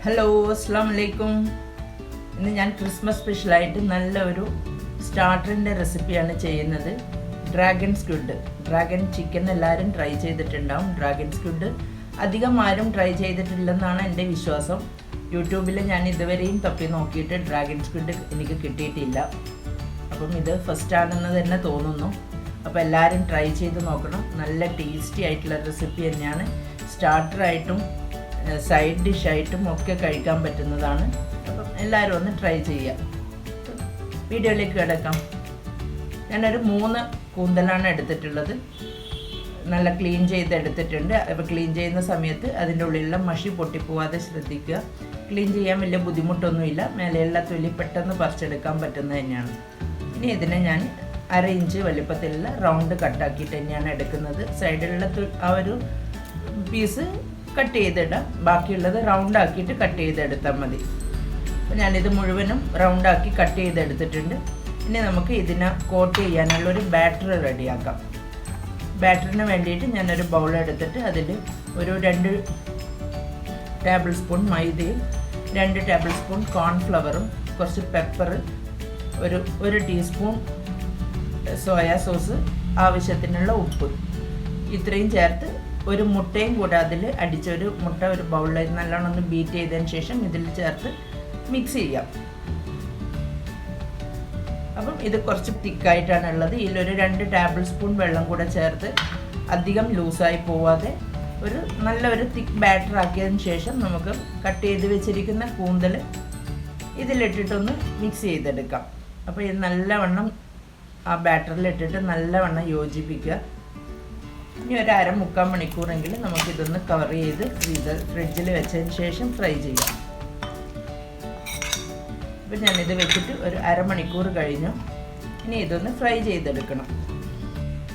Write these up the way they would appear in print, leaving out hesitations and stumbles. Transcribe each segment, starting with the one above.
Hello അസ്സലാമു അലൈക്കും. ഇന്ന് ഞാൻ ക്രിസ്മസ് സ്പെഷ്യലായിട്ട് നല്ല ഒരു സ്റ്റാർട്ടറിൻ്റെ റെസിപ്പിയാണ് ചെയ്യുന്നത്. ഡ്രാഗൺ സ്ക്വിഡ്, ഡ്രാഗൺ ചിക്കൻ എല്ലാവരും ട്രൈ ചെയ്തിട്ടുണ്ടാവും. ഡ്രാഗൺ സ്ക്വിഡ് അധികം ആരും ട്രൈ ചെയ്തിട്ടില്ലെന്നാണ് എൻ്റെ വിശ്വാസം. യൂട്യൂബിൽ ഞാൻ ഇതുവരെയും തപ്പി നോക്കിയിട്ട് ഡ്രാഗൺ സ്ക്വിഡ് എനിക്ക് കിട്ടിയിട്ടില്ല. അപ്പം ഇത് ഫസ്റ്റ് ആണെന്ന് തന്നെ തോന്നുന്നു. അപ്പോൾ എല്ലാവരും ട്രൈ ചെയ്ത് നോക്കണം. നല്ല ടേസ്റ്റി ആയിട്ടുള്ള റെസിപ്പി തന്നെയാണ്. സ്റ്റാർട്ടറായിട്ടും സൈഡ് ഡിഷായിട്ടും ഒക്കെ കഴിക്കാൻ പറ്റുന്നതാണ്. അപ്പം എല്ലാവരും ഒന്ന് ട്രൈ ചെയ്യുക. വീഡിയോയിലേക്ക് കിടക്കാം. ഞാനൊരു 3 കൂന്തലാണ് എടുത്തിട്ടുള്ളത്. നല്ല ക്ലീൻ ചെയ്തെടുത്തിട്ടുണ്ട്. അപ്പോൾ ക്ലീൻ ചെയ്യുന്ന സമയത്ത് അതിൻ്റെ ഉള്ളിലുള്ള മഷി പൊട്ടിപ്പോവാതെ ശ്രദ്ധിക്കുക. ക്ലീൻ ചെയ്യാൻ വലിയ ബുദ്ധിമുട്ടൊന്നുമില്ല. മേലെയുള്ള തൊലി പെട്ടെന്ന് പറിച്ചെടുക്കാൻ പറ്റുന്നത് തന്നെയാണ്. ഇനി ഇതിനെ ഞാൻ 1/2 ഇഞ്ച് വലിപ്പത്തിലുള്ള റൗണ്ട് കട്ടാക്കിയിട്ട് തന്നെയാണ് എടുക്കുന്നത്. സൈഡിലുള്ള ആ ഒരു പീസ് കട്ട് ചെയ്തിടാം. ബാക്കിയുള്ളത് റൗണ്ടാക്കിയിട്ട് കട്ട് ചെയ്തെടുത്താൽ മതി. അപ്പോൾ ഞാനിത് മുഴുവനും റൗണ്ടാക്കി കട്ട് ചെയ്തെടുത്തിട്ടുണ്ട്. ഇനി നമുക്ക് ഇതിനെ കോട്ട് ചെയ്യാനുള്ളൊരു ബാറ്റർ റെഡിയാക്കാം. ബാറ്ററിന് വേണ്ടിയിട്ട് ഞാനൊരു ബൗൾ എടുത്തിട്ട് അതിൽ ഒരു 2 ടേബിൾ സ്പൂൺ മൈദയും 2 ടേബിൾ സ്പൂൺ കോൺഫ്ലവറും കുറച്ച് പെപ്പർ, ഒരു ടീസ്പൂൺ സോയാ സോസ്, ആവശ്യത്തിനുള്ള ഉപ്പ്, ഇത്രയും ചേർത്ത് ഒരു മുട്ടയും കൂടെ അതിൽ അടിച്ചൊരു മുട്ട ഒരു ബൗളിൽ നല്ലോണം ഒന്ന് ബീറ്റ് ചെയ്തതിന് ശേഷം ഇതിൽ ചേർത്ത് മിക്സ് ചെയ്യാം. അപ്പം ഇത് കുറച്ച് തിക്കായിട്ടാണ് ഉള്ളത്. ഇതിലൊരു 2 ടേബിൾ സ്പൂൺ വെള്ളം കൂടെ ചേർത്ത് അധികം ലൂസായി പോവാതെ നല്ലൊരു തിക്ക് ബാറ്റർ ആക്കിയതിന് ശേഷം നമുക്ക് കട്ട് ചെയ്ത് വെച്ചിരിക്കുന്ന കൂന്തൽ ഇതിലിട്ടിട്ടൊന്ന് മിക്സ് ചെയ്തെടുക്കാം. അപ്പോൾ ഇത് നല്ലവണ്ണം ആ ബാറ്ററിലിട്ടിട്ട് നല്ലവണ്ണം യോജിപ്പിക്കുക. ഇനി ഒരു 1/2-3/4 മണിക്കൂറെങ്കിലും നമുക്കിതൊന്ന് കവർ ചെയ്ത് ഫ്രിഡ്ജിൽ വെച്ചതിന് ശേഷം ഫ്രൈ ചെയ്യാം. അപ്പോൾ ഞാനിത് വെച്ചിട്ട് ഒരു 1/2 മണിക്കൂർ കഴിഞ്ഞു. ഇനി ഇതൊന്ന് ഫ്രൈ ചെയ്തെടുക്കണം.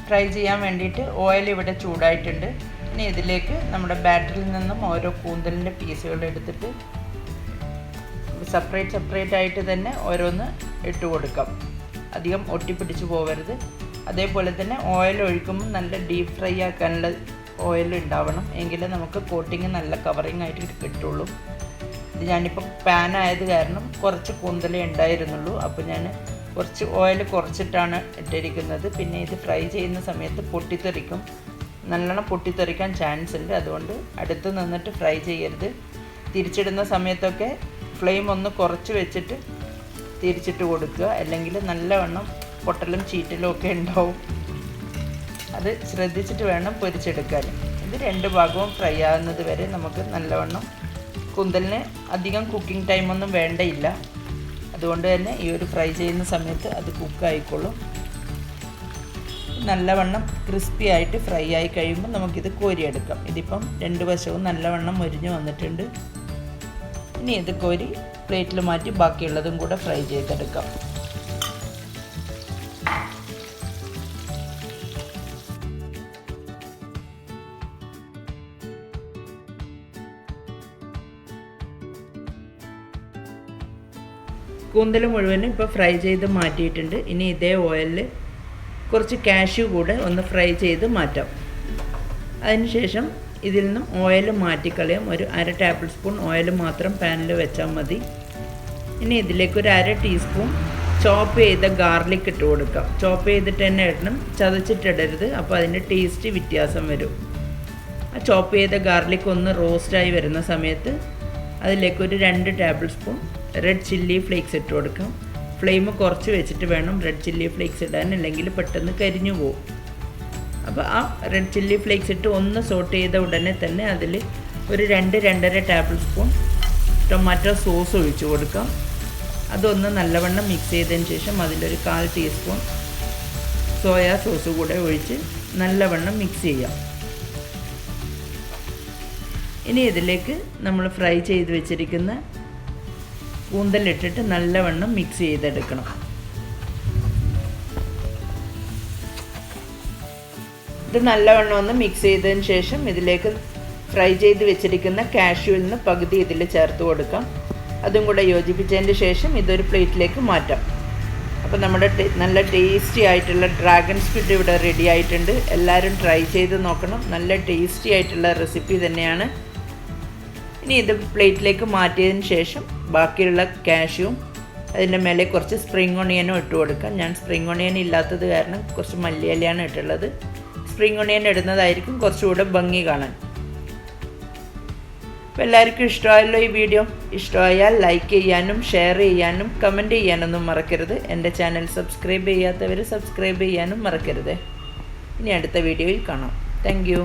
ഫ്രൈ ചെയ്യാൻ വേണ്ടിയിട്ട് ഓയിൽ ഇവിടെ ചൂടായിട്ടുണ്ട്. ഇനി ഇതിലേക്ക് നമ്മുടെ ബാറ്ററിൽ നിന്നും ഓരോ കൂന്തലിൻ്റെ പീസുകൾ എടുത്തിട്ട് സെപ്പറേറ്റ് ആയിട്ട് തന്നെ ഓരോന്ന് ഇട്ട് കൊടുക്കാം. അധികം ഒട്ടിപ്പിടിച്ച് പോകരുത്. അതേപോലെ തന്നെ ഓയിൽ ഒഴിക്കുമ്പോൾ നല്ല ഡീപ്പ് ഫ്രൈ ആക്കാനുള്ള ഓയിൽ ഉണ്ടാവണം. എങ്കിലേ നമുക്ക് കോട്ടിങ് നല്ല കവറിങ് ആയിട്ട് കിട്ടുള്ളൂ. ഇത് ഞാനിപ്പോൾ പാൻ ആയത് കാരണം കുറച്ച് കൂന്തലേ ഉണ്ടായിരുന്നുള്ളൂ. അപ്പോൾ ഞാൻ കുറച്ച് ഓയിൽ കുറച്ചിട്ടാണ് ഇട്ടിരിക്കുന്നത്. പിന്നെ ഇത് ഫ്രൈ ചെയ്യുന്ന സമയത്ത് പൊട്ടിത്തെറിക്കും, നല്ലോണം പൊട്ടിത്തെറിക്കാൻ ചാൻസ് ഉണ്ട്. അതുകൊണ്ട് അടുത്ത് നിന്നിട്ട് ഫ്രൈ ചെയ്യരുത്. തിരിച്ചിടുന്ന സമയത്തൊക്കെ ഫ്ലെയിം ഒന്ന് കുറച്ച് വെച്ചിട്ട് തിരിച്ചിട്ട് കൊടുക്കുക. അല്ലെങ്കിൽ നല്ലവണ്ണം പൊട്ടലും ചീറ്റലും ഒക്കെ ഉണ്ടാവും. അത് ശ്രദ്ധിച്ചിട്ട് വേണം പൊരിച്ചെടുക്കാൻ. ഇത് 2 ഭാഗവും ഫ്രൈ ആകുന്നത് വരെ നമുക്ക് നല്ലവണ്ണം, കൂന്തലിന് അധികം കുക്കിംഗ് ടൈമൊന്നും വേണ്ടയില്ല. അതുകൊണ്ട് തന്നെ ഈ ഒരു ഫ്രൈ ചെയ്യുന്ന സമയത്ത് അത് കുക്കായിക്കോളും. നല്ലവണ്ണം ക്രിസ്പി ആയിട്ട് ഫ്രൈ ആയി കഴിയുമ്പോൾ നമുക്കിത് കോരിയെടുക്കാം. ഇതിപ്പം 2 വശവും നല്ലവണ്ണം മൊരിഞ്ഞ് വന്നിട്ടുണ്ട്. ഇനി ഇത് കോരി പ്ലേറ്റിൽ മാറ്റി ബാക്കിയുള്ളതും കൂടെ ഫ്രൈ ചെയ്തെടുക്കാം. കൂന്തൽ മുഴുവനും ഇപ്പോൾ ഫ്രൈ ചെയ്ത് മാറ്റിയിട്ടുണ്ട്. ഇനി ഇതേ ഓയിലിൽ കുറച്ച് കാഷ്യൂ കൂടെ ഒന്ന് ഫ്രൈ ചെയ്ത് മാറ്റാം. അതിനുശേഷം ഇതിൽ നിന്നും ഓയിൽ മാറ്റിക്കളയാം. ഒരു 1/2 ടേബിൾ സ്പൂൺ ഓയിൽ മാത്രം പാനിൽ വെച്ചാൽ മതി. ഇനി ഇതിലേക്ക് ഒരു 1/2 ടീസ്പൂൺ ചോപ്പ് ചെയ്ത ഗാർലിക് ഇട്ട് കൊടുക്കാം. ചോപ്പ് ചെയ്തിട്ട് തന്നെ ഇടണം, ചതച്ചിട്ടിടരുത്. അപ്പോൾ അതിൻ്റെ ടേസ്റ്റ് വ്യത്യാസം വരും. ആ ചോപ്പ് ചെയ്ത ഗാർലിക് ഒന്ന് റോസ്റ്റായി വരുന്ന സമയത്ത് അതിലേക്ക് ഒരു 2 table spoon red chilli flakes ഇട്ട് കൊടുക്കാം. ഫ്ലെയിം കുറച്ച് വെച്ചിട്ട് വേണം റെഡ് ചില്ലി ഫ്ലേക്സ് ഇടാൻ, അല്ലെങ്കിൽ പെട്ടെന്ന് കരിഞ്ഞു പോകും. അപ്പോൾ ആ റെഡ് ചില്ലി ഫ്ലേക്സ് ഇട്ട് ഒന്ന് സോട്ട് ചെയ്ത ഉടനെ തന്നെ അതിൽ ഒരു 2-2.5 ടേബിൾ സ്പൂൺ ടൊമാറ്റോ സോസ് ഒഴിച്ച് കൊടുക്കാം. അതൊന്ന് നല്ലവണ്ണം മിക്സ് ചെയ്തതിന് ശേഷം അതിലൊരു 1/4 ടീസ്പൂൺ സോയാ സോസ് കൂടെ ഒഴിച്ച് നല്ലവണ്ണം മിക്സ് ചെയ്യാം. ഇനി ഇതിലേക്ക് നമ്മൾ ഫ്രൈ ചെയ്ത് വെച്ചിരിക്കുന്ന കൂന്തലിട്ടിട്ട് നല്ലവണ്ണം മിക്സ് ചെയ്തെടുക്കണം. ഇത് നല്ലവണ്ണം ഒന്ന് മിക്സ് ചെയ്തതിന് ശേഷം ഇതിലേക്ക് ഫ്രൈ ചെയ്ത് വെച്ചിരിക്കുന്ന കാഷ്യൂവിൽ നിന്ന് പകുതി ഇതിൽ ചേർത്ത് കൊടുക്കാം. അതും കൂടെ യോജിപ്പിച്ചതിന് ശേഷം ഇതൊരു പ്ലേറ്റിലേക്ക് മാറ്റാം. അപ്പോൾ നമ്മുടെ നല്ല ടേസ്റ്റി ആയിട്ടുള്ള ഡ്രാഗൺ സ്ക്വിഡ് ഇവിടെ റെഡി ആയിട്ടുണ്ട്. എല്ലാവരും ട്രൈ ചെയ്ത് നോക്കണം. നല്ല ടേസ്റ്റി ആയിട്ടുള്ള റെസിപ്പി തന്നെയാണ്. ഇനി ഇത് പ്ലേറ്റിലേക്ക് മാറ്റിയതിന് ശേഷം ബാക്കിയുള്ള കാഷ്യൂവും അതിൻ്റെ മേലെ കുറച്ച് സ്പ്രിംഗ് ഒണിയനും ഇട്ട് കൊടുക്കാം. ഞാൻ സ്പ്രിംഗ് ഒണിയൻ ഇല്ലാത്തത് കാരണം കുറച്ച് മല്ലിയിലയാണ് ഇട്ടുള്ളത്. സ്പ്രിംഗ് ഒണിയൻ ഇടുന്നതായിരിക്കും കുറച്ചുകൂടെ ഭംഗി കാണാൻ. അപ്പോൾ എല്ലാവർക്കും ഇഷ്ടമായല്ലോ ഈ വീഡിയോ. ഇഷ്ടമായാൽ ലൈക്ക് ചെയ്യാനും ഷെയർ ചെയ്യാനും കമൻറ്റ് ചെയ്യാനൊന്നും മറക്കരുത്. എൻ്റെ ചാനൽ സബ്സ്ക്രൈബ് ചെയ്യാത്തവർ സബ്സ്ക്രൈബ് ചെയ്യാനും മറക്കരുത്. ഇനി അടുത്ത വീഡിയോയിൽ കാണാം. Thank you.